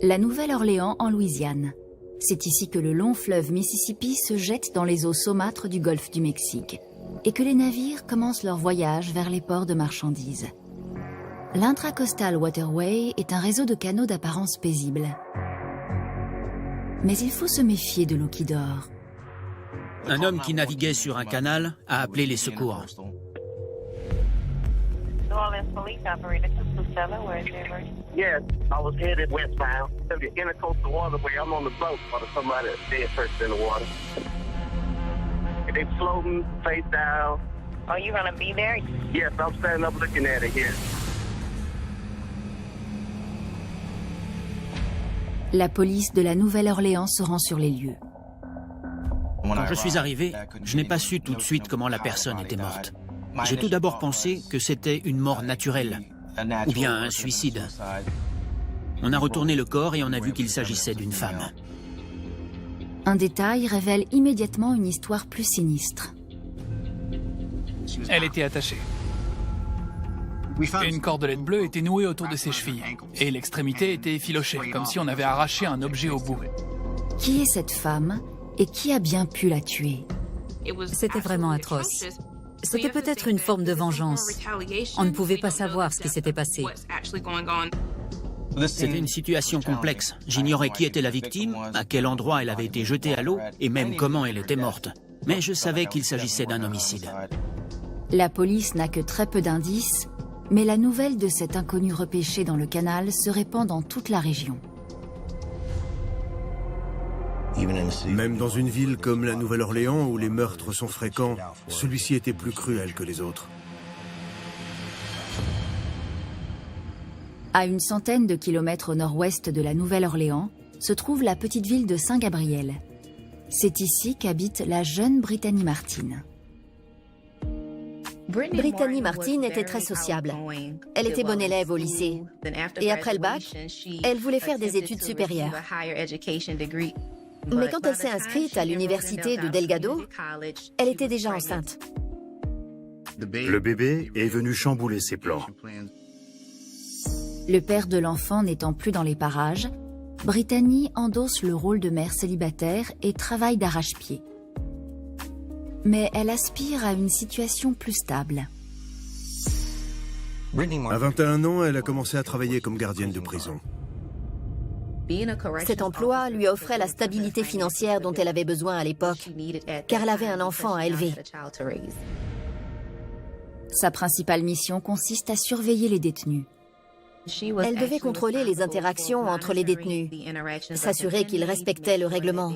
La Nouvelle-Orléans en Louisiane. C'est ici que le long fleuve Mississippi se jette dans les eaux saumâtres du golfe du Mexique et que les navires commencent leur voyage vers les ports de marchandises. L'Intracoastal Waterway est un réseau de canaux d'apparence paisible. Mais il faut se méfier de l'eau qui dort. Un homme qui naviguait sur un canal a appelé les secours. Yes, I was headed westbound. To the intercoastal waterway. I'm on the boat while somebody dead person in the water. They floating face down. Are you gonna be there? Yes, I'm standing up looking at it here. La police de la Nouvelle-Orléans se rend sur les lieux. Quand je suis arrivé, je n'ai pas su tout de suite comment la personne était morte. J'ai tout d'abord pensé que c'était une mort naturelle, ou bien un suicide. On a retourné le corps et on a vu qu'il s'agissait d'une femme. Un détail révèle immédiatement une histoire plus sinistre. Elle était attachée. Une cordelette bleue était nouée autour de ses chevilles, et l'extrémité était effilochée, comme si on avait arraché un objet au bout. Qui est cette femme et qui a bien pu la tuer? C'était vraiment atroce. C'était peut-être une forme de vengeance. On ne pouvait pas savoir ce qui s'était passé. C'était une situation complexe. J'ignorais qui était la victime, à quel endroit elle avait été jetée à l'eau, et même comment elle était morte. Mais je savais qu'il s'agissait d'un homicide. La police n'a que très peu d'indices, mais la nouvelle de cet inconnu repêché dans le canal se répand dans toute la région. Même dans une ville comme la Nouvelle-Orléans où les meurtres sont fréquents, celui-ci était plus cruel que les autres. À une centaine de kilomètres au nord-ouest de la Nouvelle-Orléans se trouve la petite ville de Saint-Gabriel. C'est ici qu'habite la jeune Brittany Martin. Brittany Martin était très sociable. Elle était bonne élève au lycée. Et après le bac, elle voulait faire des études supérieures. Mais quand elle s'est inscrite à l'université de Delgado, elle était déjà enceinte. Le bébé est venu chambouler ses plans. Le père de l'enfant n'étant plus dans les parages, Brittany endosse le rôle de mère célibataire et travaille d'arrache-pied. Mais elle aspire à une situation plus stable. À 21 ans, elle a commencé à travailler comme gardienne de prison. Cet emploi lui offrait la stabilité financière dont elle avait besoin à l'époque, car elle avait un enfant à élever. Sa principale mission consiste à surveiller les détenus. Elle devait contrôler les interactions entre les détenus, s'assurer qu'ils respectaient le règlement,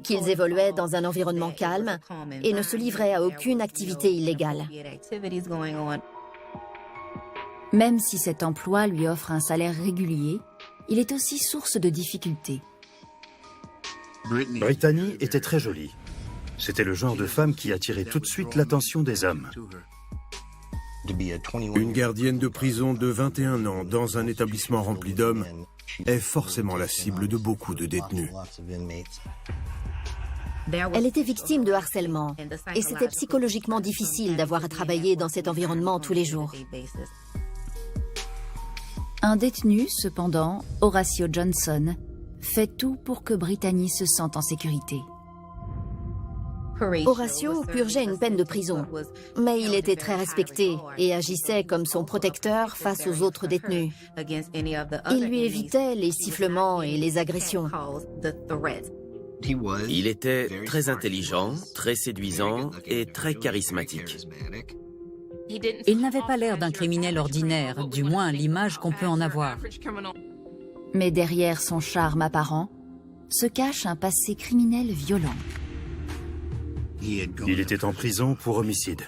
qu'ils évoluaient dans un environnement calme et ne se livraient à aucune activité illégale. Même si cet emploi lui offre un salaire régulier, il est aussi source de difficultés. Brittany était très jolie. C'était le genre de femme qui attirait tout de suite l'attention des hommes. Une gardienne de prison de 21 ans dans un établissement rempli d'hommes est forcément la cible de beaucoup de détenus. Elle était victime de harcèlement et c'était psychologiquement difficile d'avoir à travailler dans cet environnement tous les jours. Un détenu, cependant, Horatio Johnson, fait tout pour que Brittany se sente en sécurité. Horatio purgeait une peine de prison, mais il était très respecté et agissait comme son protecteur face aux autres détenus. Il lui évitait les sifflements et les agressions. Il était très intelligent, très séduisant et très charismatique. Il n'avait pas l'air d'un criminel ordinaire, du moins l'image qu'on peut en avoir. Mais derrière son charme apparent, se cache un passé criminel violent. Il était en prison pour homicide.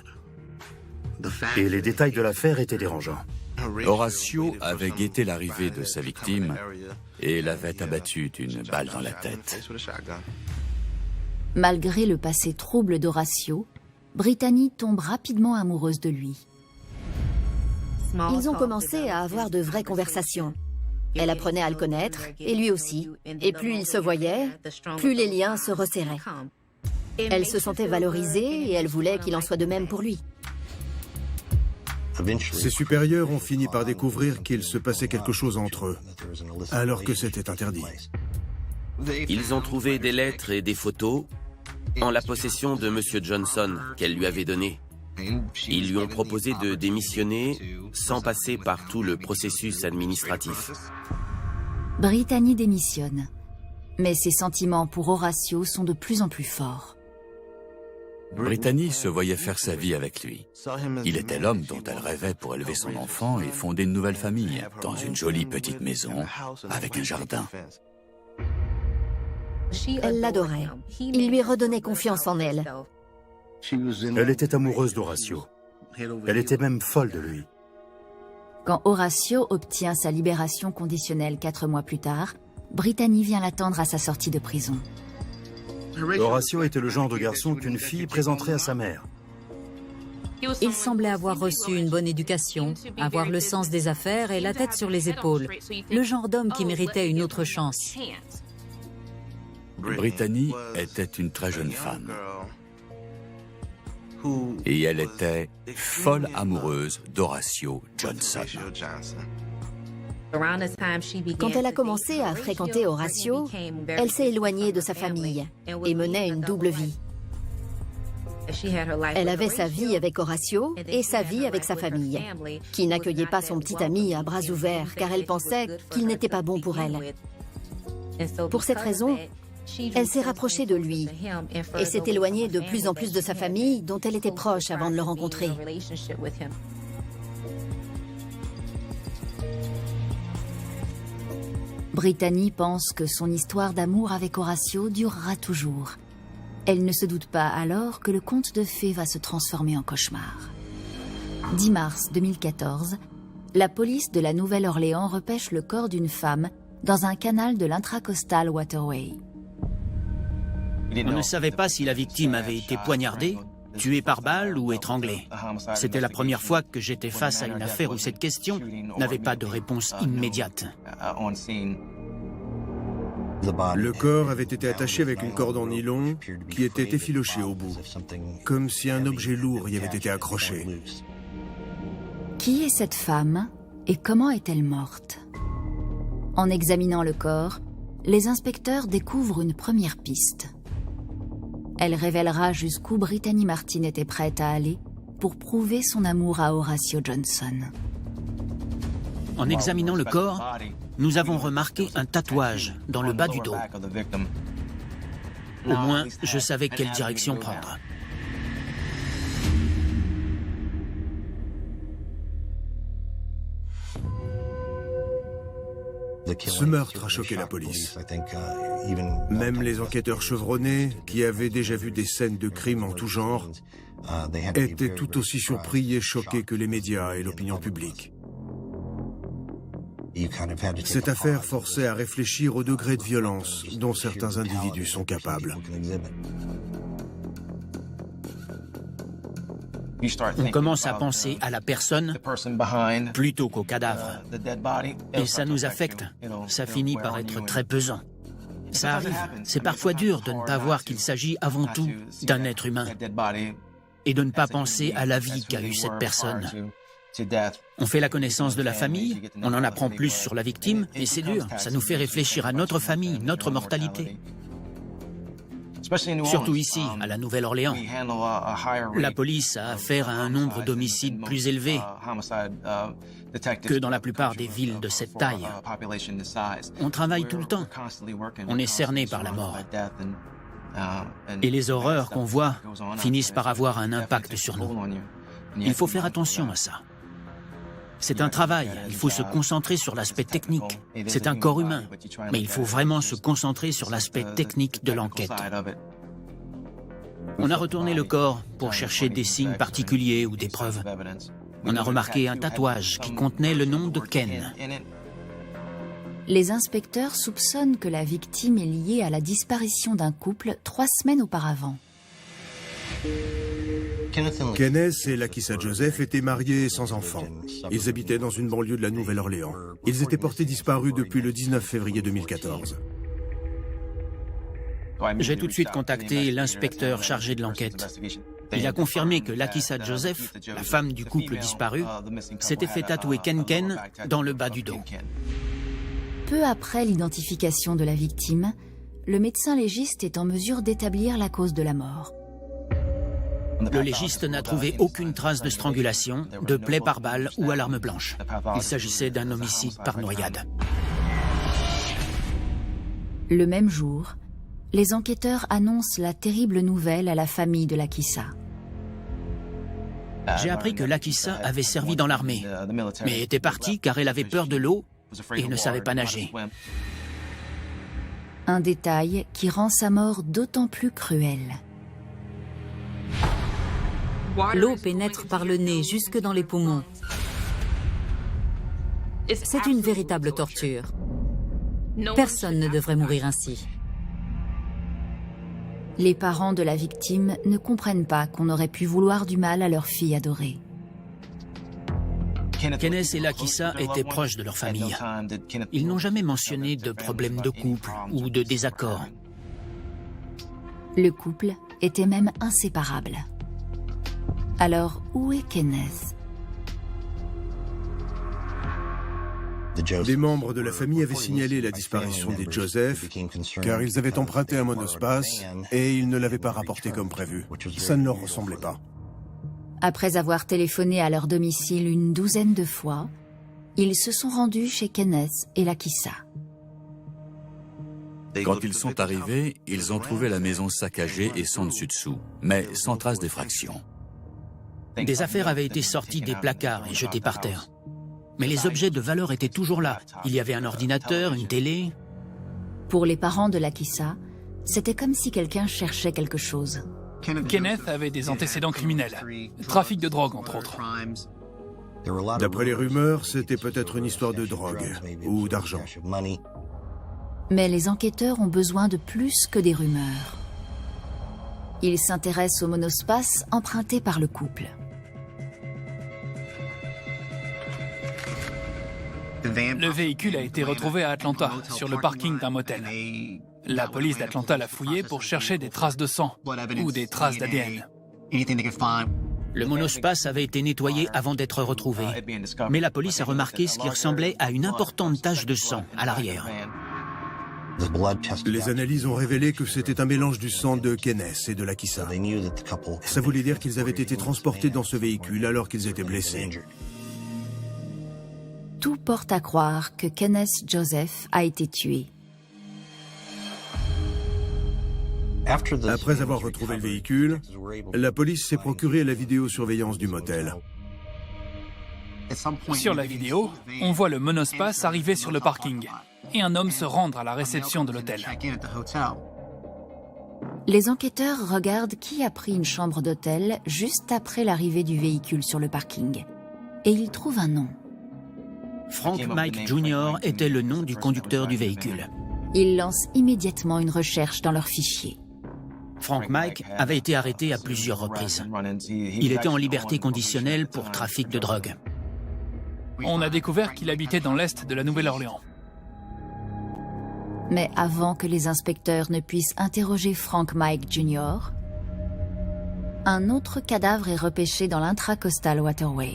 Et les détails de l'affaire étaient dérangeants. Horatio avait guetté l'arrivée de sa victime et l'avait abattu d'une balle dans la tête. Malgré le passé trouble d'Horatio, Brittany tombe rapidement amoureuse de lui. Ils ont commencé à avoir de vraies conversations. Elle apprenait à le connaître, et lui aussi. Et plus ils se voyaient, plus les liens se resserraient. Elle se sentait valorisée et elle voulait qu'il en soit de même pour lui. Ses supérieurs ont fini par découvrir qu'il se passait quelque chose entre eux, alors que c'était interdit. Ils ont trouvé des lettres et des photos en la possession de M. Johnson qu'elle lui avait donné. Ils lui ont proposé de démissionner sans passer par tout le processus administratif. Brittany démissionne, mais ses sentiments pour Horatio sont de plus en plus forts. Brittany se voyait faire sa vie avec lui. Il était l'homme dont elle rêvait pour élever son enfant et fonder une nouvelle famille, dans une jolie petite maison, avec un jardin. Elle l'adorait. Il lui redonnait confiance en elle. Elle était amoureuse d'Horatio. Elle était même folle de lui. Quand Horatio obtient sa libération conditionnelle 4 mois plus tard, Brittany vient l'attendre à sa sortie de prison. Horatio était le genre de garçon qu'une fille présenterait à sa mère. Il semblait avoir reçu une bonne éducation, avoir le sens des affaires et la tête sur les épaules. Le genre d'homme qui méritait une autre chance. Brittany était une très jeune femme. Et elle était folle amoureuse d'Horatio Johnson. Quand elle a commencé à fréquenter Horatio, elle s'est éloignée de sa famille et menait une double vie. Elle avait sa vie avec Horatio et sa vie avec sa famille, qui n'accueillait pas son petit ami à bras ouverts car elle pensait qu'il n'était pas bon pour elle. Pour cette raison, elle s'est rapprochée de lui et s'est éloignée de plus en plus de sa famille dont elle était proche avant de le rencontrer. Brittany pense que son histoire d'amour avec Horatio durera toujours. Elle ne se doute pas alors que le conte de fées va se transformer en cauchemar. 10 mars 2014, la police de la Nouvelle-Orléans repêche le corps d'une femme dans un canal de l'Intracoastal Waterway. On ne savait pas si la victime avait été poignardée, tuée par balle ou étranglée. C'était la première fois que j'étais face à une affaire où cette question n'avait pas de réponse immédiate. Le corps avait été attaché avec une corde en nylon qui était effilochée au bout, comme si un objet lourd y avait été accroché. Qui est cette femme et comment est-elle morte? En examinant le corps, les inspecteurs découvrent une première piste. Elle révélera jusqu'où Brittany Martin était prête à aller pour prouver son amour à Horatio Johnson. En examinant le corps, nous avons remarqué un tatouage dans le bas du dos. Au moins, je savais quelle direction prendre. Ce meurtre a choqué la police. Même les enquêteurs chevronnés, qui avaient déjà vu des scènes de crimes en tout genre, étaient tout aussi surpris et choqués que les médias et l'opinion publique. Cette affaire forçait à réfléchir au degré de violence dont certains individus sont capables. On commence à penser à la personne plutôt qu'au cadavre. Et ça nous affecte. Ça finit par être très pesant. Ça arrive. C'est parfois dur de ne pas voir qu'il s'agit avant tout d'un être humain et de ne pas penser à la vie qu'a eue cette personne. On fait la connaissance de la famille, on en apprend plus sur la victime, et c'est dur. Ça nous fait réfléchir à notre famille, notre mortalité. Surtout ici, à la Nouvelle-Orléans. La police a affaire à un nombre d'homicides plus élevé que dans la plupart des villes de cette taille. On travaille tout le temps. On est cerné par la mort. Et les horreurs qu'on voit finissent par avoir un impact sur nous. Il faut faire attention à ça. C'est un travail, il faut se concentrer sur l'aspect technique. C'est un corps humain, mais il faut vraiment se concentrer sur l'aspect technique de l'enquête. On a retourné le corps pour chercher des signes particuliers ou des preuves. On a remarqué un tatouage qui contenait le nom de Ken. Les inspecteurs soupçonnent que la victime est liée à la disparition d'un couple 3 semaines auparavant. Kenneth et Lakissa Joseph étaient mariés sans enfants. Ils habitaient dans une banlieue de la Nouvelle-Orléans. Ils étaient portés disparus depuis le 19 février 2014. J'ai tout de suite contacté l'inspecteur chargé de l'enquête. Il a confirmé que Lakissa Joseph, la femme du couple disparu, s'était fait tatouer Ken Ken dans le bas du dos. Peu après l'identification de la victime, le médecin légiste est en mesure d'établir la cause de la mort. Le légiste n'a trouvé aucune trace de strangulation, de plaie par balle ou à l'arme blanche. Il s'agissait d'un homicide par noyade. Le même jour, les enquêteurs annoncent la terrible nouvelle à la famille de Lakissa. J'ai appris que Lakissa avait servi dans l'armée, mais était partie car elle avait peur de l'eau et ne savait pas nager. Un détail qui rend sa mort d'autant plus cruelle. L'eau pénètre par le nez jusque dans les poumons. C'est une véritable torture. Personne ne devrait mourir ainsi. Les parents de la victime ne comprennent pas qu'on aurait pu vouloir du mal à leur fille adorée. Kenneth et Lakissa étaient proches de leur famille. Ils n'ont jamais mentionné de problème de couple ou de désaccord. Le couple était même inséparable. Alors, où est Kenneth? Des membres de la famille avaient signalé la disparition des Joseph, car ils avaient emprunté un monospace et ils ne l'avaient pas rapporté comme prévu. Ça ne leur ressemblait pas. Après avoir téléphoné à leur domicile une douzaine de fois, ils se sont rendus chez Kenneth et Lakissa. Quand ils sont arrivés, ils ont trouvé la maison saccagée et sans dessus-dessous, mais sans trace d'effraction. Des affaires avaient été sorties des placards et jetées par terre. Mais les objets de valeur étaient toujours là. Il y avait un ordinateur, une télé. Pour les parents de Lakissa, c'était comme si quelqu'un cherchait quelque chose. Kenneth avait des antécédents criminels. Trafic de drogue, entre autres. D'après les rumeurs, c'était peut-être une histoire de drogue ou d'argent. Mais les enquêteurs ont besoin de plus que des rumeurs. Ils s'intéressent au monospace emprunté par le couple. Le véhicule a été retrouvé à Atlanta, sur le parking d'un motel. La police d'Atlanta l'a fouillé pour chercher des traces de sang ou des traces d'ADN. Le monospace avait été nettoyé avant d'être retrouvé. Mais la police a remarqué ce qui ressemblait à une importante tache de sang à l'arrière. Les analyses ont révélé que c'était un mélange du sang de Kenneth et de Lakissa. Ça voulait dire qu'ils avaient été transportés dans ce véhicule alors qu'ils étaient blessés. Tout porte à croire que Kenneth Joseph a été tué. Après avoir retrouvé le véhicule, la police s'est procuré la vidéosurveillance du motel. Sur la vidéo, on voit le monospace arriver sur le parking et un homme se rendre à la réception de l'hôtel. Les enquêteurs regardent qui a pris une chambre d'hôtel juste après l'arrivée du véhicule sur le parking. Et ils trouvent un nom. Frank Mike Jr. était le nom du conducteur du véhicule. Ils lancent immédiatement une recherche dans leur fichier. Frank Mike avait été arrêté à plusieurs reprises. Il était en liberté conditionnelle pour trafic de drogue. On a découvert qu'il habitait dans l'est de la Nouvelle-Orléans. Mais avant que les inspecteurs ne puissent interroger Frank Mike Jr., un autre cadavre est repêché dans l'Intracoastal Waterway.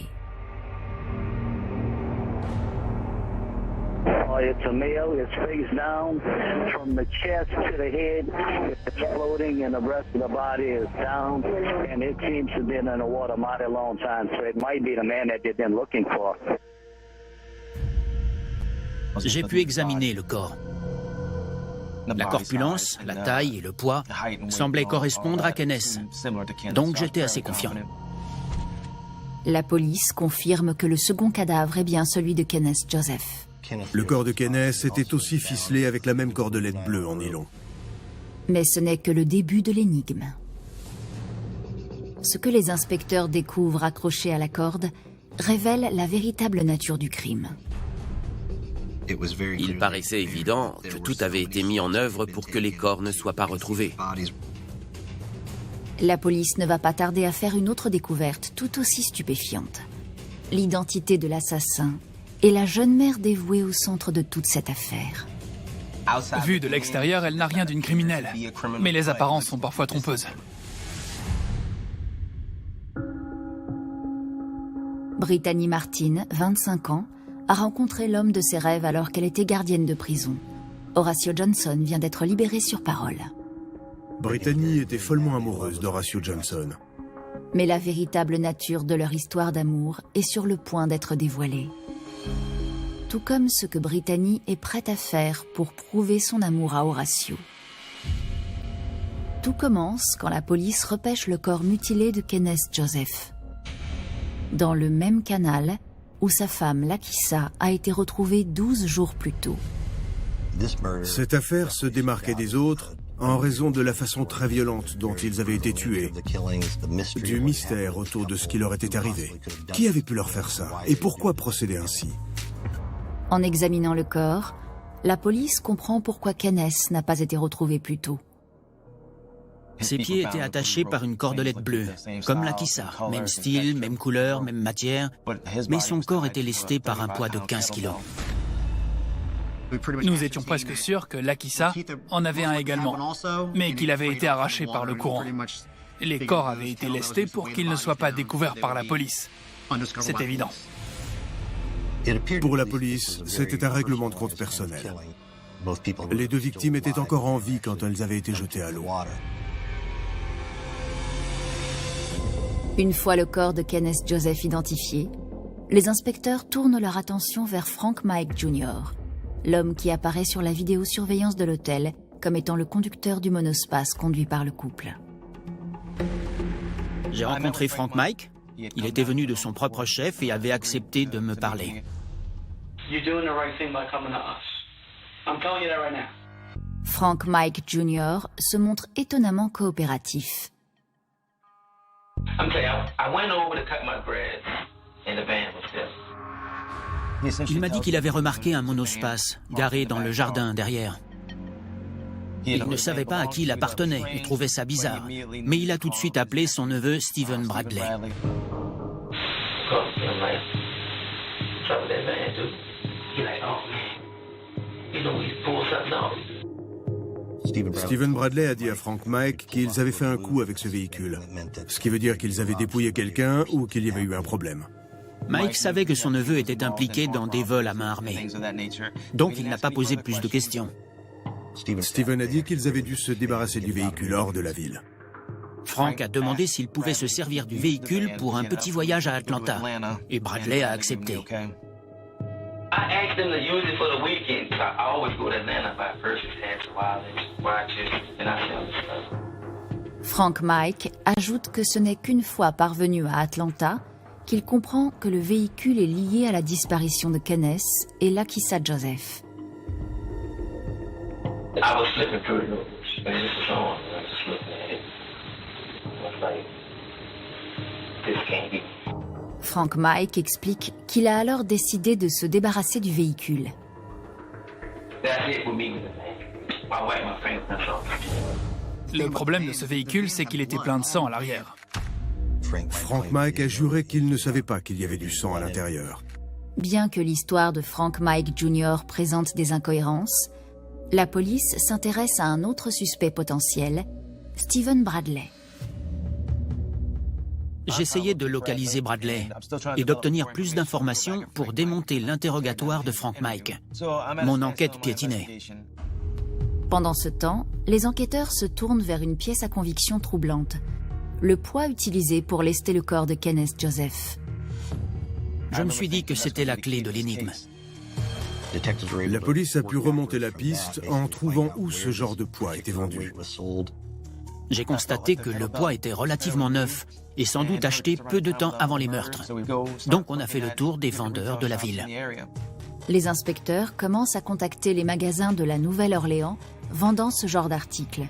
It's a male, it's face down, from the chest to the head, it's floating and the rest of the body is down, and it seems to have been in the water a mighty long time, so it might be the man that they've been looking for. J'ai pu examiner le corps. La corpulence, la taille et le poids semblaient correspondre à Kenneth, donc j'étais assez confiant. La police confirme que le second cadavre est bien celui de Kenneth Joseph. Le corps de Kenneth était aussi ficelé avec la même cordelette bleue en nylon. Mais ce n'est que le début de l'énigme. Ce que les inspecteurs découvrent accroché à la corde révèle la véritable nature du crime. Il paraissait évident que tout avait été mis en œuvre pour que les corps ne soient pas retrouvés. La police ne va pas tarder à faire une autre découverte tout aussi stupéfiante. L'identité de l'assassin et la jeune mère dévouée au centre de toute cette affaire. Vue de l'extérieur, elle n'a rien d'une criminelle. Mais les apparences sont parfois trompeuses. Brittany Martin, 25 ans, a rencontré l'homme de ses rêves alors qu'elle était gardienne de prison. Horatio Johnson vient d'être libéré sur parole. Brittany était follement amoureuse d'Horatio Johnson. Mais la véritable nature de leur histoire d'amour est sur le point d'être dévoilée. Tout comme ce que Brittany est prête à faire pour prouver son amour à Horatio. Tout commence quand la police repêche le corps mutilé de Kenneth Joseph. Dans le même canal où sa femme, Lakissa, a été retrouvée 12 jours plus tôt. Cette affaire se démarquait des autres en raison de la façon très violente dont ils avaient été tués, du mystère autour de ce qui leur était arrivé. Qui avait pu leur faire ça et pourquoi procéder ainsi? En examinant le corps, la police comprend pourquoi Kenneth n'a pas été retrouvé plus tôt. Ses pieds étaient attachés par une cordelette bleue, comme Lakissa, même style, même couleur, même matière, mais son corps était lesté par un poids de 15 kilos. Nous étions presque sûrs que Lakissa en avait un également, mais qu'il avait été arraché par le courant. Les corps avaient été lestés pour qu'ils ne soient pas découverts par la police. C'est évident. Pour la police, c'était un règlement de compte personnel. Les deux victimes étaient encore en vie quand elles avaient été jetées à l'eau. Une fois le corps de Kenneth Joseph identifié, les inspecteurs tournent leur attention vers Frank Mike Jr., l'homme qui apparaît sur la vidéosurveillance de l'hôtel comme étant le conducteur du monospace conduit par le couple. J'ai rencontré Frank Mike. Il était venu de son propre chef et avait accepté de me parler. Frank Mike Jr. se montre étonnamment coopératif. Il m'a dit qu'il avait remarqué un monospace garé dans le jardin derrière. Il ne savait pas à qui il appartenait, il trouvait ça bizarre. Mais il a tout de suite appelé son neveu Stephen Bradley. Stephen Bradley a dit à Frank Mike qu'ils avaient fait un coup avec ce véhicule, ce qui veut dire qu'ils avaient dépouillé quelqu'un ou qu'il y avait eu un problème. Mike savait que son neveu était impliqué dans des vols à main armée. Donc il n'a pas posé plus de questions. Stephen a dit qu'ils avaient dû se débarrasser du véhicule hors de la ville. Frank a demandé s'il pouvait se servir du véhicule pour un petit voyage à Atlanta. Et Bradley a accepté. Frank Mike ajoute que ce n'est qu'une fois parvenu à Atlanta qu'il comprend que le véhicule est lié à la disparition de Kenneth et Lakissa Joseph. Frank Mike explique qu'il a alors décidé de se débarrasser du véhicule. Le problème de ce véhicule, c'est qu'il était plein de sang à l'arrière. Frank Mike a juré qu'il ne savait pas qu'il y avait du sang à l'intérieur. Bien que l'histoire de Frank Mike Jr. présente des incohérences, la police s'intéresse à un autre suspect potentiel, Stephen Bradley. J'essayais de localiser Bradley et d'obtenir plus d'informations pour démonter l'interrogatoire de Frank Mike. Mon enquête piétinait. Pendant ce temps, les enquêteurs se tournent vers une pièce à conviction troublante, le poids utilisé pour lester le corps de Kenneth Joseph. Je me suis dit que c'était la clé de l'énigme. La police a pu remonter la piste en trouvant où ce genre de poids était vendu. J'ai constaté que le poids était relativement neuf et sans doute acheté peu de temps avant les meurtres. Donc on a fait le tour des vendeurs de la ville. Les inspecteurs commencent à contacter les magasins de la Nouvelle-Orléans vendant ce genre d'articles.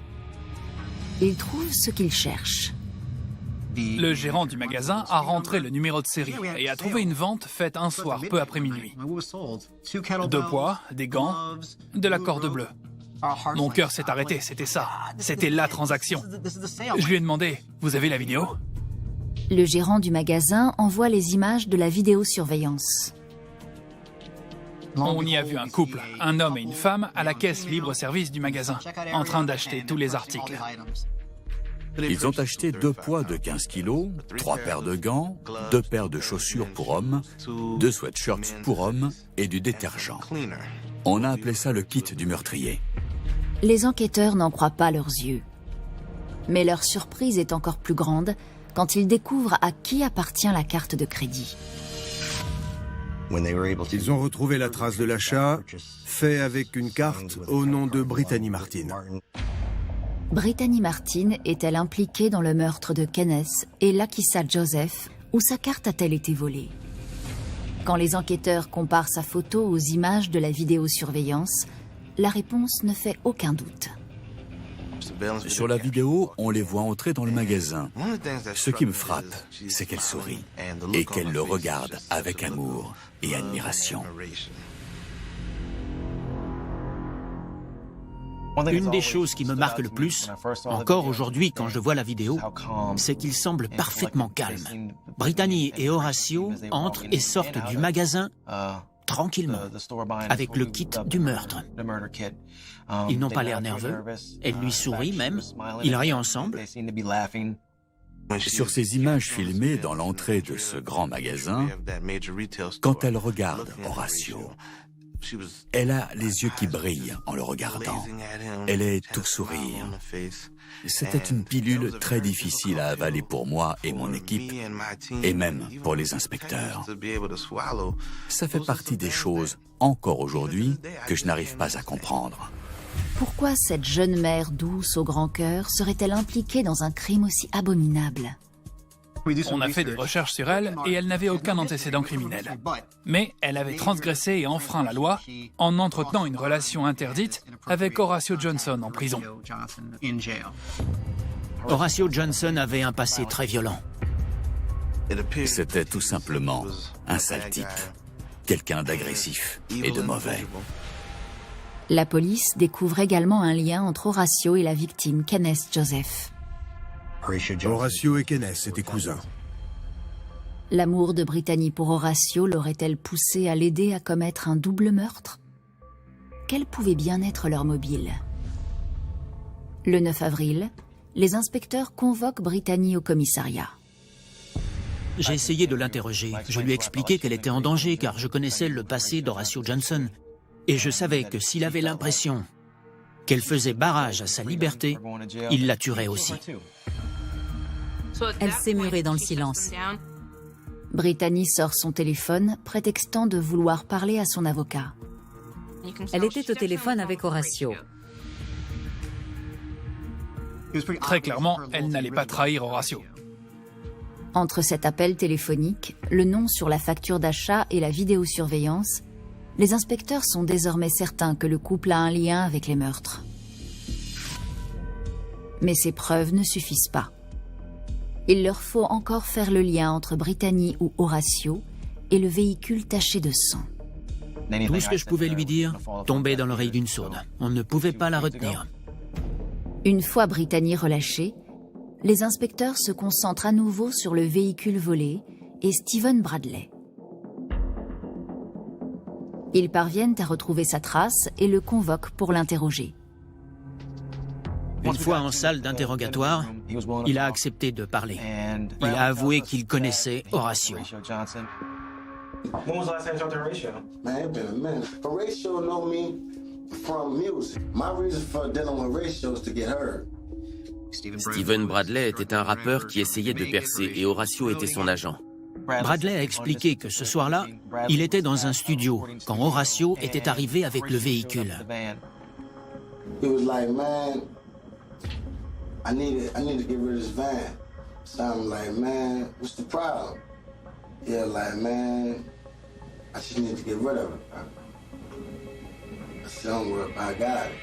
Ils trouvent ce qu'ils cherchent. Le gérant du magasin a rentré le numéro de série et a trouvé une vente faite un soir peu après minuit. 2 poids, des gants, de la corde bleue. Mon cœur s'est arrêté, c'était ça. C'était la transaction. Je lui ai demandé, vous avez la vidéo? Le gérant du magasin envoie les images de la vidéosurveillance. On y a vu un couple, un homme et une femme, à la caisse libre-service du magasin, en train d'acheter tous les articles. Ils ont acheté 2 poids de 15 kilos, 3 paires de gants, 2 paires de chaussures pour hommes, 2 sweatshirts pour hommes et du détergent. On a appelé ça le kit du meurtrier. Les enquêteurs n'en croient pas leurs yeux. Mais leur surprise est encore plus grande quand ils découvrent à qui appartient la carte de crédit. Ils ont retrouvé la trace de l'achat, fait avec une carte au nom de Brittany Martin. Brittany Martin est-elle impliquée dans le meurtre de Kenneth et Lakissa Joseph, ou sa carte a-t-elle été volée? Quand les enquêteurs comparent sa photo aux images de la vidéosurveillance, la réponse ne fait aucun doute. Sur la vidéo, on les voit entrer dans le magasin. Ce qui me frappe, c'est qu'elle sourit et qu'elle le regarde avec amour et admiration. Une des choses qui me marque le plus, encore aujourd'hui quand je vois la vidéo, c'est qu'il semble parfaitement calme. Brittany et Horatio entrent et sortent du magasin tranquillement, avec le kit du meurtre. Ils n'ont pas l'air nerveux, elle lui sourit même, ils rient ensemble. Sur ces images filmées dans l'entrée de ce grand magasin, quand elle regarde Horatio, elle a les yeux qui brillent en le regardant. Elle est tout sourire. C'était une pilule très difficile à avaler pour moi et mon équipe, et même pour les inspecteurs. Ça fait partie des choses, encore aujourd'hui, que je n'arrive pas à comprendre. Pourquoi cette jeune mère douce au grand cœur serait-elle impliquée dans un crime aussi abominable? On a fait des recherches sur elle et elle n'avait aucun antécédent criminel. Mais elle avait transgressé et enfreint la loi en entretenant une relation interdite avec Horatio Johnson en prison. Horatio Johnson avait un passé très violent. C'était tout simplement un sale type, quelqu'un d'agressif et de mauvais. La police découvre également un lien entre Horatio et la victime Kenneth Joseph. Horatio et Kenneth étaient cousins. L'amour de Brittany pour Horatio l'aurait-elle poussé à l'aider à commettre un double meurtre? Quel pouvait bien être leur mobile? Le 9 avril, les inspecteurs convoquent Brittany au commissariat. J'ai essayé de l'interroger. Je lui ai expliqué qu'elle était en danger car je connaissais le passé d'Horatio Johnson. Et je savais que s'il avait l'impression qu'elle faisait barrage à sa liberté, il la tuerait aussi. Elle s'est murée dans le silence. Brittany sort son téléphone, prétextant de vouloir parler à son avocat. Elle était au téléphone avec Horatio. Très clairement, elle n'allait pas trahir Horatio. Entre cet appel téléphonique, le nom sur la facture d'achat et la vidéosurveillance, les inspecteurs sont désormais certains que le couple a un lien avec les meurtres. Mais ces preuves ne suffisent pas. Il leur faut encore faire le lien entre Brittany ou Horatio et le véhicule taché de sang. Tout ce que je pouvais lui dire tombait dans l'oreille d'une sourde. On ne pouvait pas la retenir. Une fois Brittany relâchée, les inspecteurs se concentrent à nouveau sur le véhicule volé et Steven Bradley. Ils parviennent à retrouver sa trace et le convoquent pour l'interroger. Une fois en salle d'interrogatoire, il a accepté de parler. Il a avoué qu'il connaissait Horatio. Steven Bradley était un rappeur qui essayait de percer et Horatio était son agent. Bradley a expliqué que ce soir-là, il était dans un studio quand Horatio était arrivé avec le véhicule. I need to get rid of this van. So I'm like, man, what's the problem? Yeah, like, man, I just need to get rid of it. I said, don't worry, I got it.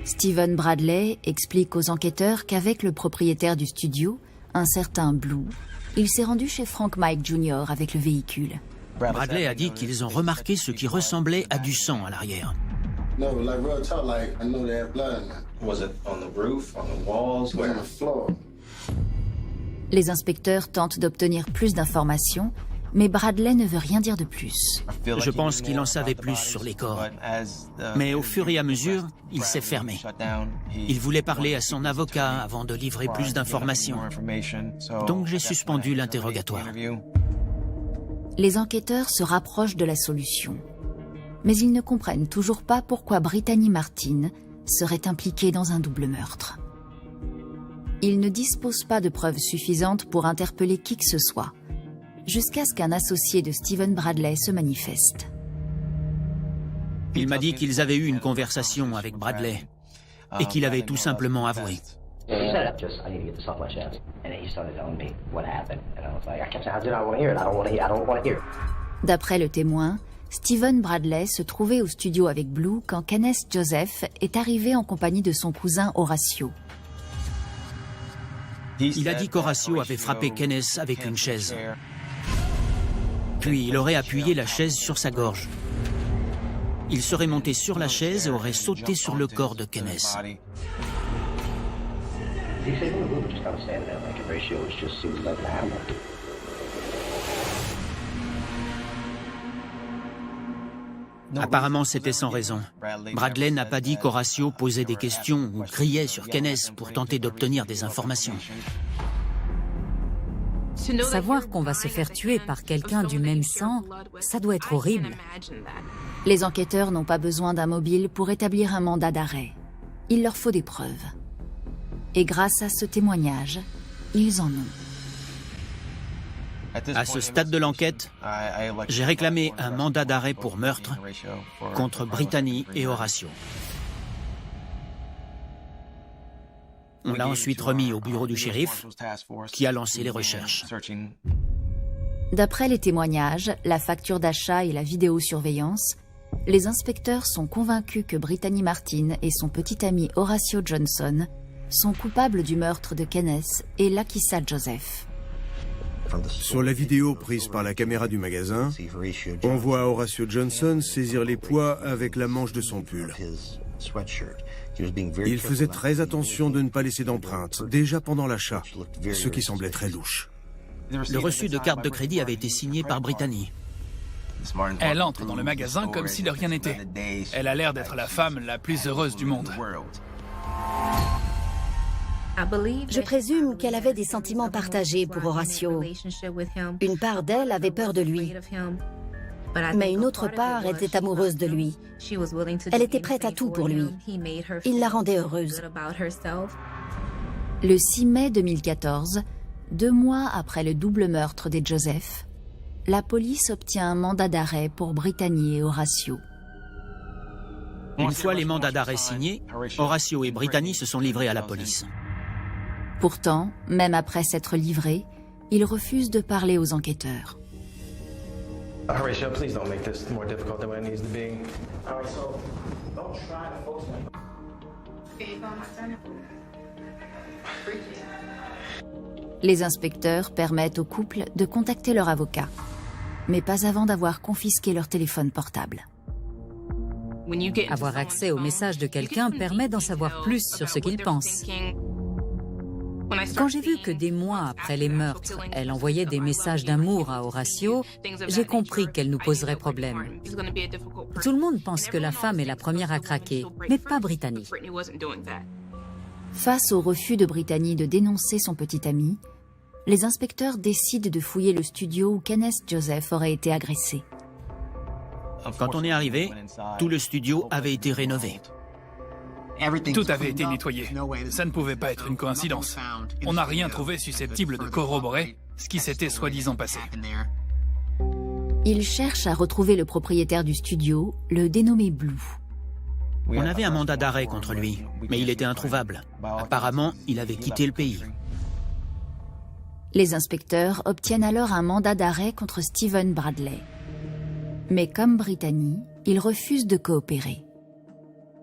Steven Bradley explique aux enquêteurs qu'avec le propriétaire du studio, un certain Blue, il s'est rendu chez Frank Mike Jr. avec le véhicule. Bradley a dit qu'ils ont remarqué ce qui ressemblait à du sang à l'arrière. No, like real talk, like I know they had blood in there. Was it on the roof, on the walls, where? On the floor. Les inspecteurs tentent d'obtenir plus d'informations, Mais Bradley ne veut rien dire de plus. Je pense qu'il en savait plus sur les corps. Mais au fur et à mesure, il s'est fermé. Il voulait parler à son avocat avant de livrer plus d'informations. Donc j'ai suspendu l'interrogatoire. Les enquêteurs se rapprochent de la solution. Mais ils ne comprennent toujours pas pourquoi Brittany Martin serait impliquée dans un double meurtre. Ils ne disposent pas de preuves suffisantes pour interpeller qui que ce soit, jusqu'à ce qu'un associé de Stephen Bradley se manifeste. Il m'a dit qu'ils avaient eu une conversation avec Bradley et qu'il avait tout simplement avoué. D'après le témoin, Stephen Bradley se trouvait au studio avec Blue quand Kenneth Joseph est arrivé en compagnie de son cousin Horatio. Il a dit qu'Horatio avait frappé Kenneth avec une chaise. Puis il aurait appuyé la chaise sur sa gorge. Il serait monté sur la chaise et aurait sauté sur le corps de Kenneth. Apparemment, c'était sans raison. Bradley n'a pas dit qu'Horatio posait des questions ou criait sur Kenneth pour tenter d'obtenir des informations. Savoir qu'on va se faire tuer par quelqu'un du même sang, ça doit être horrible. Les enquêteurs n'ont pas besoin d'un mobile pour établir un mandat d'arrêt. Il leur faut des preuves. Et grâce à ce témoignage, ils en ont. À ce stade de l'enquête, j'ai réclamé un mandat d'arrêt pour meurtre contre Brittany et Horatio. On l'a ensuite remis au bureau du shérif, qui a lancé les recherches. D'après les témoignages, la facture d'achat et la vidéosurveillance, les inspecteurs sont convaincus que Brittany Martin et son petit ami Horatio Johnson sont coupables du meurtre de Kenneth et Lakissa Joseph. Sur la vidéo prise par la caméra du magasin, on voit Horatio Johnson saisir les poids avec la manche de son pull. Il faisait très attention de ne pas laisser d'empreintes, déjà pendant l'achat, ce qui semblait très louche. Le reçu de carte de crédit avait été signé par Brittany. Elle entre dans le magasin comme si de rien n'était. Elle a l'air d'être la femme la plus heureuse du monde. Je présume qu'elle avait des sentiments partagés pour Horatio. Une part d'elle avait peur de lui, mais une autre part était amoureuse de lui. Elle était prête à tout pour lui. Il la rendait heureuse. Le 6 mai 2014, 2 mois après le double meurtre des Joseph, la police obtient un mandat d'arrêt pour Brittany et Horatio. Une fois les mandats d'arrêt signés, Horatio et Brittany se sont livrés à la police. Pourtant, même après s'être livrés, ils refusent de parler aux enquêteurs. Horatio, please don't make this more difficult than what it needs to be. Horatio, don't try to force it. Les inspecteurs permettent au couple de contacter leur avocat, mais pas avant d'avoir confisqué leur téléphone portable. Avoir accès au message de quelqu'un permet d'en savoir plus sur ce qu'il pense. Quand j'ai vu que des mois après les meurtres, elle envoyait des messages d'amour à Horatio, j'ai compris qu'elle nous poserait problème. Tout le monde pense que la femme est la première à craquer, mais pas Brittany. Face au refus de Brittany de dénoncer son petit ami, les inspecteurs décident de fouiller le studio où Kenneth Joseph aurait été agressé. Quand on est arrivé, tout le studio avait été rénové. Tout avait été nettoyé. Ça ne pouvait pas être une coïncidence. On n'a rien trouvé susceptible de corroborer ce qui s'était soi-disant passé. Ils cherchent à retrouver le propriétaire du studio, le dénommé Blue. On avait un mandat d'arrêt contre lui, mais il était introuvable. Apparemment, il avait quitté le pays. Les inspecteurs obtiennent alors un mandat d'arrêt contre Stephen Bradley. Mais comme Brittany, il refuse de coopérer.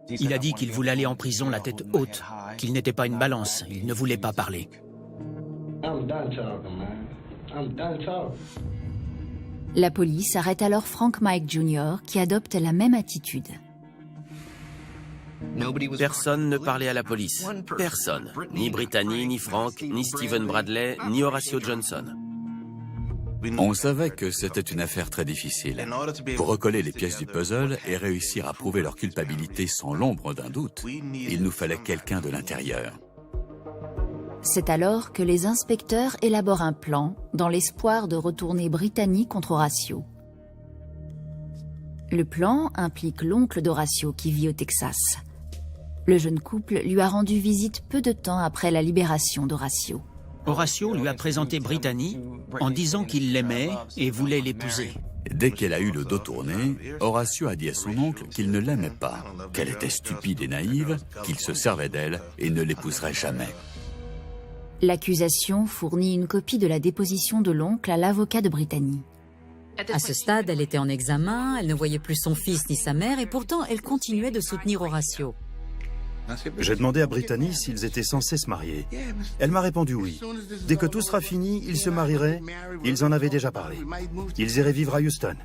Il a dit qu'il voulait aller en prison la tête haute, qu'il n'était pas une balance, il ne voulait pas parler. La police arrête alors Frank Mike Jr. qui adopte la même attitude. Personne ne parlait à la police. Personne. Ni Brittany, ni Frank, ni Stephen Bradley, ni Horatio Johnson. On savait que c'était une affaire très difficile. Pour recoller les pièces du puzzle et réussir à prouver leur culpabilité sans l'ombre d'un doute, il nous fallait quelqu'un de l'intérieur. C'est alors que les inspecteurs élaborent un plan dans l'espoir de retourner Brittany contre Horatio. Le plan implique l'oncle d'Horatio qui vit au Texas. Le jeune couple lui a rendu visite peu de temps après la libération d'Horatio. Horatio lui a présenté Brittany en disant qu'il l'aimait et voulait l'épouser. Dès qu'elle a eu le dos tourné, Horatio a dit à son oncle qu'il ne l'aimait pas, qu'elle était stupide et naïve, qu'il se servait d'elle et ne l'épouserait jamais. L'accusation fournit une copie de la déposition de l'oncle à l'avocat de Brittany. À ce stade, elle était en examen, elle ne voyait plus son fils ni sa mère et pourtant elle continuait de soutenir Horatio. J'ai demandé à Brittany s'ils étaient censés se marier. Elle m'a répondu oui. Dès que tout sera fini, ils se marieraient. Ils en avaient déjà parlé. Ils iraient vivre à Houston.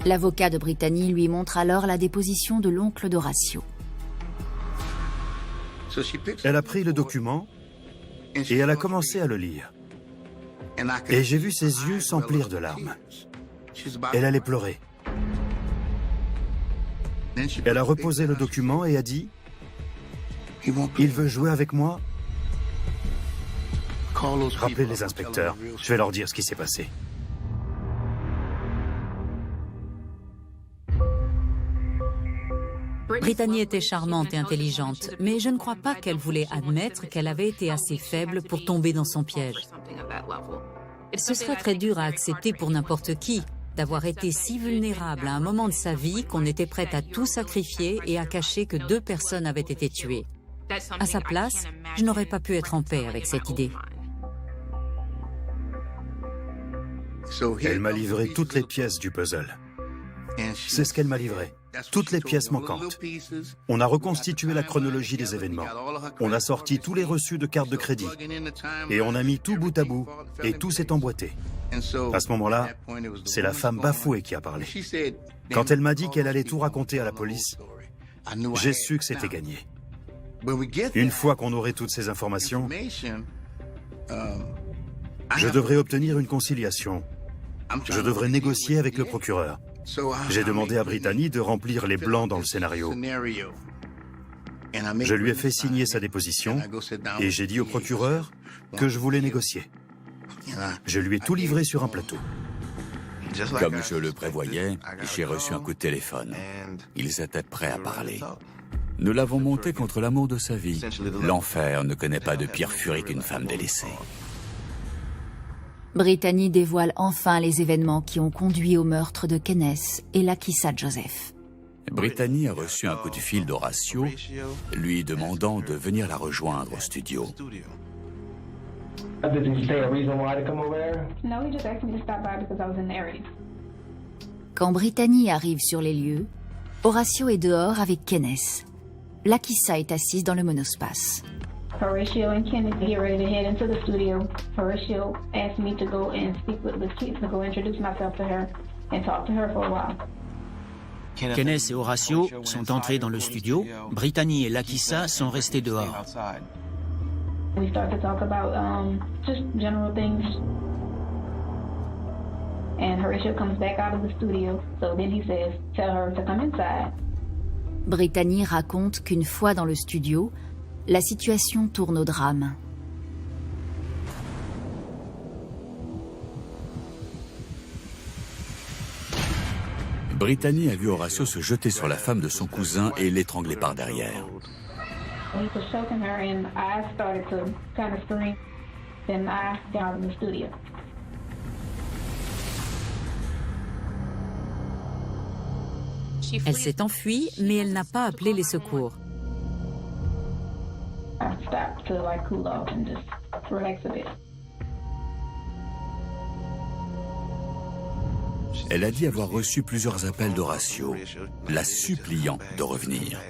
L'avocat de Brittany lui montre alors la déposition de l'oncle d'Horatio. Elle a pris le document et elle a commencé à le lire. Et j'ai vu ses yeux s'emplir de larmes. Elle allait pleurer. Elle a reposé le document et a dit « Il veut jouer avec moi ?» Rappelez les inspecteurs, je vais leur dire ce qui s'est passé. Brittany était charmante et intelligente, mais je ne crois pas qu'elle voulait admettre qu'elle avait été assez faible pour tomber dans son piège. Ce serait très dur à accepter pour n'importe qui, d'avoir été si vulnérable à un moment de sa vie qu'on était prête à tout sacrifier et à cacher que 2 personnes avaient été tuées. À sa place, je n'aurais pas pu être en paix avec cette idée. Elle m'a livré toutes les pièces du puzzle. C'est ce qu'elle m'a livré, toutes les pièces manquantes. On a reconstitué la chronologie des événements. On a sorti tous les reçus de cartes de crédit. Et on a mis tout bout à bout, et tout s'est emboîté. À ce moment-là, c'est la femme bafouée qui a parlé. Quand elle m'a dit qu'elle allait tout raconter à la police, j'ai su que c'était gagné. Une fois qu'on aurait toutes ces informations, je devrais obtenir une conciliation. Je devrais négocier avec le procureur. J'ai demandé à Brittany de remplir les blancs dans le scénario. Je lui ai fait signer sa déposition et j'ai dit au procureur que je voulais négocier. Je lui ai tout livré sur un plateau. Comme je le prévoyais, j'ai reçu un coup de téléphone. Ils étaient prêts à parler. Nous l'avons monté contre l'amour de sa vie. L'enfer ne connaît pas de pire furie qu'une femme délaissée. Brittany dévoile enfin les événements qui ont conduit au meurtre de Kenneth et Lakissa Joseph. Brittany a reçu un coup de fil d'Horatio, lui demandant de venir la rejoindre au studio. Quand Brittany arrive sur les lieux, Horatio est dehors avec Kenneth. Lakissa est assise dans le monospace. Horatio and Kenneth get ready to head into the studio. Horatio asked me to go and speak with Lakissa, to go introduce myself to her and talk to her for a while. Kenneth et Horatio sont entrés dans le studio. Brittany et Lakissa sont restés dehors. We start to talk about just general things. And Horatio comes back out of the studio. So then he says, tell her to come inside. Brittany raconte qu'une fois dans le studio, la situation tourne au drame. Brittany a vu Horatio se jeter sur la femme de son cousin et l'étrangler par derrière. He was choking her and I started to kind of scream. Then I got out of the studio. Elle s'est enfuie, mais elle n'a pas appelé les secours. I stopped to like cool off and just relax a bit. Elle a dit avoir reçu plusieurs appels d'Horatio, la suppliant de revenir.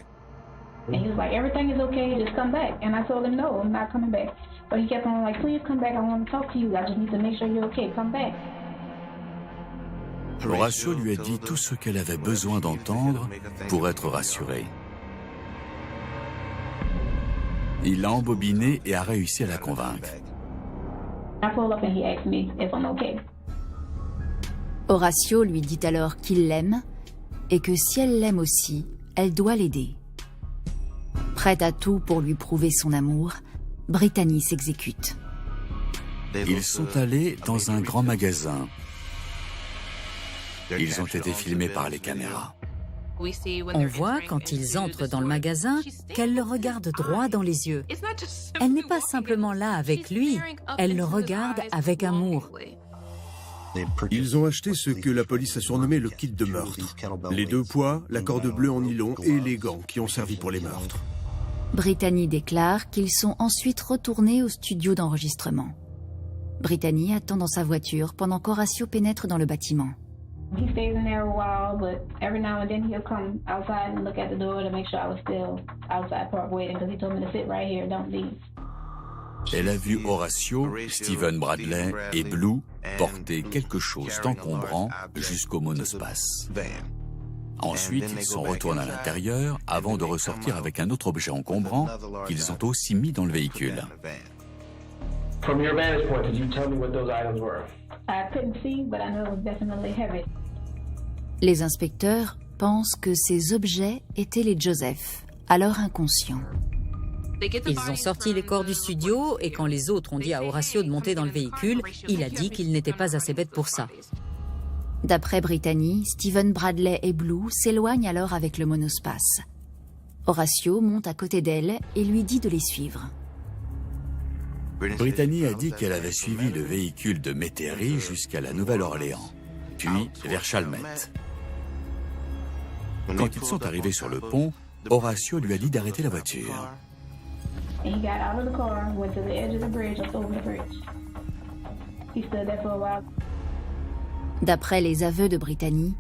And he was like, everything is okay, just come back. And I told him, no, I'm not coming back. But he kept on like, please come back, I want to talk to you. I just need to make sure you're okay, come back. Horatio lui a dit tout ce qu'elle avait besoin d'entendre pour être rassurée. Il l'a embobinée et a réussi à la convaincre. I pulled up and he asked me if I'm okay. Horacio lui dit alors qu'il l'aime et que si elle l'aime aussi, elle doit l'aider. Prête à tout pour lui prouver son amour, Brittany s'exécute. Ils sont allés dans un grand magasin. Ils ont été filmés par les caméras. On voit, quand ils entrent dans le magasin, qu'elle le regarde droit dans les yeux. Elle n'est pas simplement là avec lui, elle le regarde avec amour. Ils ont acheté ce que la police a surnommé le kit de meurtre. Les 2 poids, la corde bleue en nylon et les gants qui ont servi pour les meurtres. Brittany déclare qu'ils sont ensuite retournés au studio d'enregistrement. Brittany attend dans sa voiture pendant qu'Horacio pénètre dans le bâtiment. He stays in there a while, but every now and then he'll come outside and look at the door to make sure I was still outside park waiting, because he told me to sit right here, don't leave. Elle a vu Horacio, Stephen Bradley et Blue porter quelque chose d'encombrant jusqu'au monospace. Ensuite, ils sont retournés à l'intérieur avant de ressortir avec un autre objet encombrant qu'ils ont aussi mis dans le véhicule. From your vantage point, could you tell me what those items were? I couldn't see, but I know it was definitely heavy. Les inspecteurs pensent que ces objets étaient les Joseph, alors inconscients. Ils ont sorti les corps du studio et quand les autres ont dit à Horacio de monter dans le véhicule, il a dit qu'il n'était pas assez bête pour ça. D'après Brittany, Stephen Bradley et Blue s'éloignent alors avec le monospace. Horacio monte à côté d'elle et lui dit de les suivre. Brittany a dit qu'elle avait suivi le véhicule de Métairie jusqu'à la Nouvelle-Orléans, puis vers Chalmette. Quand ils sont arrivés sur le pont, Horacio lui a dit d'arrêter la voiture. And he got out of the car, went to the edge of the bridge, up over the bridge. He stood there for a while. D'après les aveux de Brittany,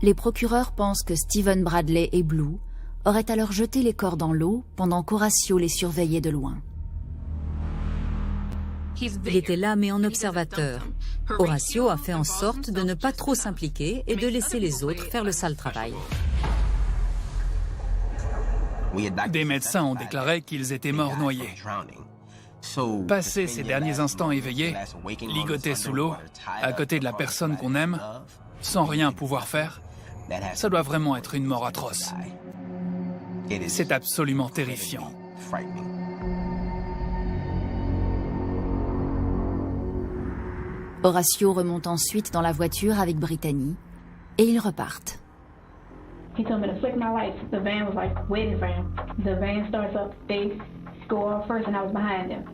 les procureurs pensent que Stephen Bradley et Blue auraient alors jeté les corps dans l'eau pendant qu'Horacio les surveillait de loin. Il était là mais en observateur. Horacio a fait en sorte de ne pas trop s'impliquer et de laisser les autres faire le sale travail. Des médecins ont déclaré qu'ils étaient morts noyés. Passer ces derniers instants éveillés, ligotés sous l'eau, à côté de la personne qu'on aime, sans rien pouvoir faire, ça doit vraiment être une mort atroce. C'est absolument terrifiant. Horacio remonte ensuite dans la voiture avec Brittany et ils repartent. He told me to flick my lights. The van was like waiting for him. The van starts up, they go off first and I was behind them.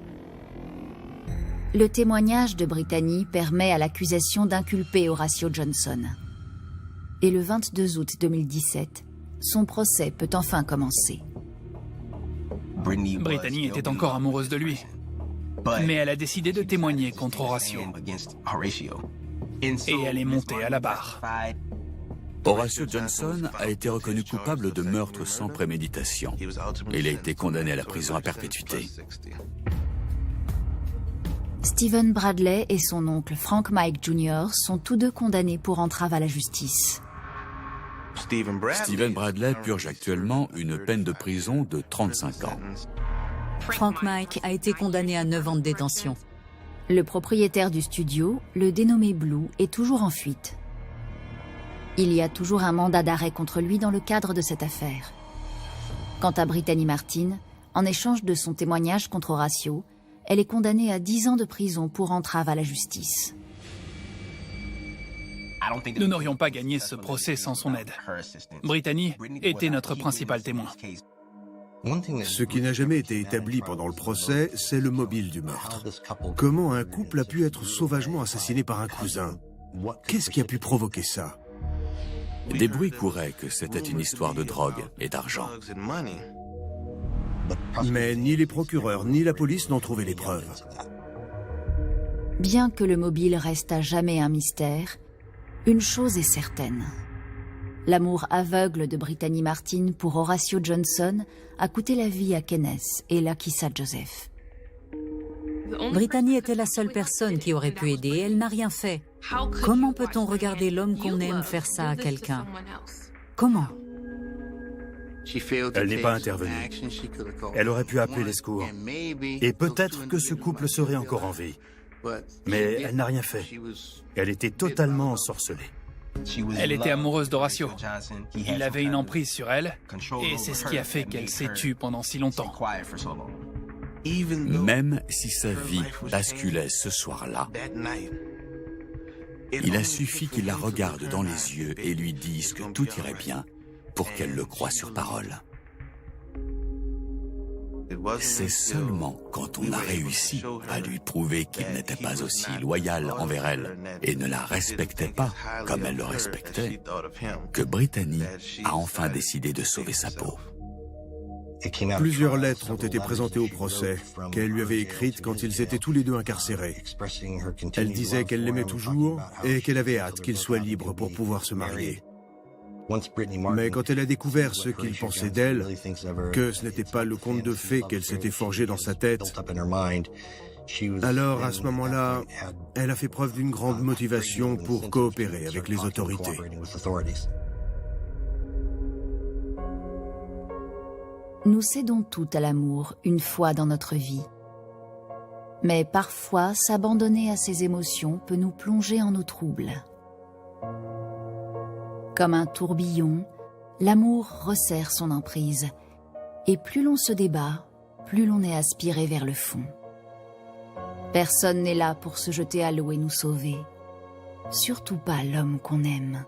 Le témoignage de Brittany permet à l'accusation d'inculper Horacio Johnson. Et le 22 août 2017, son procès peut enfin commencer. Brittany était encore amoureuse de lui, mais elle a décidé de témoigner contre Horacio. Et elle est montée à la barre. Horacio Johnson a été reconnu coupable de meurtre sans préméditation. Il a été condamné à la prison à perpétuité. Stephen Bradley et son oncle Frank Mike Jr. sont tous deux condamnés pour entrave à la justice. Stephen Bradley purge actuellement une peine de prison de 35 ans. Frank Mike a été condamné à 9 ans de détention. Le propriétaire du studio, le dénommé Blue, est toujours en fuite. Il y a toujours un mandat d'arrêt contre lui dans le cadre de cette affaire. Quant à Brittany Martin, en échange de son témoignage contre Horacio, elle est condamnée à 10 ans de prison pour entrave à la justice. Nous n'aurions pas gagné ce procès sans son aide. Brittany était notre principal témoin. Ce qui n'a jamais été établi pendant le procès, c'est le mobile du meurtre. Comment un couple a pu être sauvagement assassiné par un cousin? Qu'est-ce qui a pu provoquer ça? Des bruits couraient que c'était une histoire de drogue et d'argent. Mais ni les procureurs ni la police n'ont trouvé les preuves. Bien que le mobile reste à jamais un mystère, une chose est certaine. L'amour aveugle de Brittany Martin pour Horacio Johnson a coûté la vie à Kenneth et Lakissa Joseph. Brittany était la seule personne qui aurait pu aider, elle n'a rien fait. Comment peut-on regarder l'homme qu'on aime faire ça à quelqu'un? Comment? Elle n'est pas intervenue. Elle aurait pu appeler les secours. Et peut-être que ce couple serait encore en vie. Mais elle n'a rien fait. Elle était totalement ensorcelée. Elle était amoureuse d'Horacio. Il avait une emprise sur elle, et c'est ce qui a fait qu'elle s'est tue pendant si longtemps. Même si sa vie basculait ce soir-là, il a suffi qu'il la regarde dans les yeux et lui dise que tout irait bien pour qu'elle le croie sur parole. C'est seulement quand on a réussi à lui prouver qu'il n'était pas aussi loyal envers elle et ne la respectait pas comme elle le respectait, que Brittany a enfin décidé de sauver sa peau. Plusieurs lettres ont été présentées au procès qu'elle lui avait écrites quand ils étaient tous les deux incarcérés. Elle disait qu'elle l'aimait toujours et qu'elle avait hâte qu'il soit libre pour pouvoir se marier. Mais quand elle a découvert ce qu'il pensait d'elle, que ce n'était pas le conte de fées qu'elle s'était forgé dans sa tête, alors à ce moment-là, elle a fait preuve d'une grande motivation pour coopérer avec les autorités. Nous cédons tout à l'amour une fois dans notre vie. Mais parfois, s'abandonner à ses émotions peut nous plonger en eau trouble. Comme un tourbillon, l'amour resserre son emprise. Et plus l'on se débat, plus l'on est aspiré vers le fond. Personne n'est là pour se jeter à l'eau et nous sauver. Surtout pas l'homme qu'on aime.